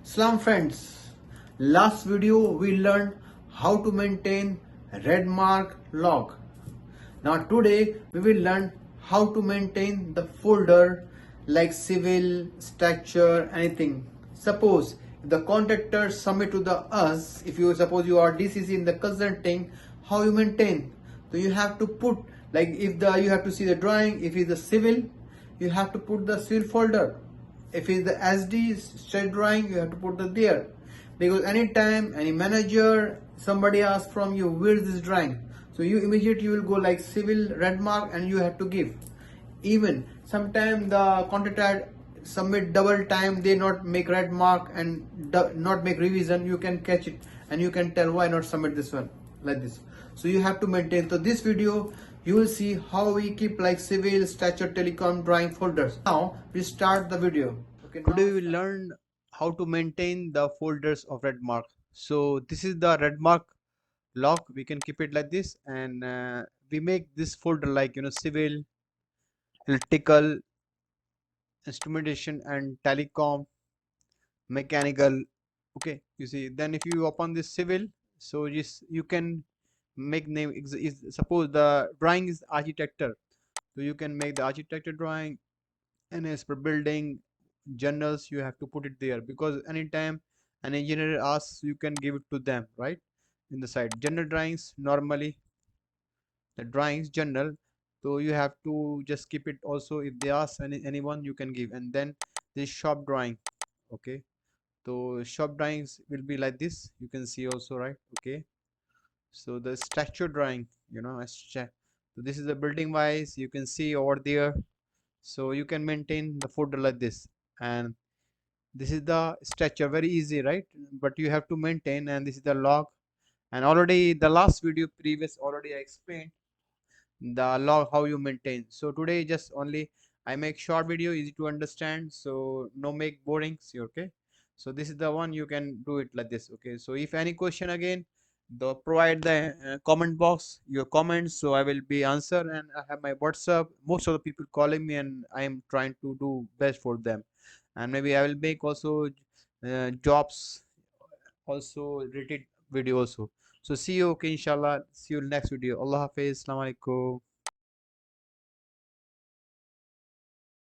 Salam friends, last video we learned how to maintain red mark log. Now today we will learn how to maintain the folder like civil, structure, anything. Suppose if the contractor submit to the us, if you suppose you are DCC in the consulting, how you maintain? So you have to put like if the you have to see the drawing, if it's the civil, you have to put the civil folder. If it's the SD straight drawing, you have to put the there, because anytime any manager somebody asks from you where's this drawing, so you immediately you will go like civil red mark and you have to give. Even sometimes the contractor submit double time, they not make red mark and not make revision, you can catch it and you can tell why not submit this one like this. So you have to maintain. So this video you will see how we keep like civil, structure, telecom, drawing folders. Now we start the video. Okay, today we will learn how to maintain the folders of red mark. So this is the red mark log, we can keep it like this, and we make this folder like civil, electrical, instrumentation and telecom, mechanical. Okay, you see, then if you open this civil, so you can make name suppose the drawing is architecture, so you can make the architecture drawing. And as per building journals, you have to put it there, because anytime an engineer asks, you can give it to them, right? In the side general drawings, normally the drawings general, so you have to just keep it. Also if they ask anyone, you can give. And then this shop drawing. Okay, so shop drawings will be like this, you can see also, right? Okay, so the structure drawing, so this is the building wise, you can see over there. So you can maintain the folder like this. And this is the structure, very easy, right? But you have to maintain. And this is the log. And already the last video previous already I explained the log how you maintain. So today just only I make short video, easy to understand, so no make boring. See, okay, so this is the one, you can do it like this. Okay, so if any question again, the provide the comment box your comments, so I will be answer. And I have my WhatsApp, most of the people calling me, and I am trying to do best for them. And maybe I will make also jobs also related video also. So see you. Okay, inshallah, see you next video. Allah Hafiz, Assalamu alaikum.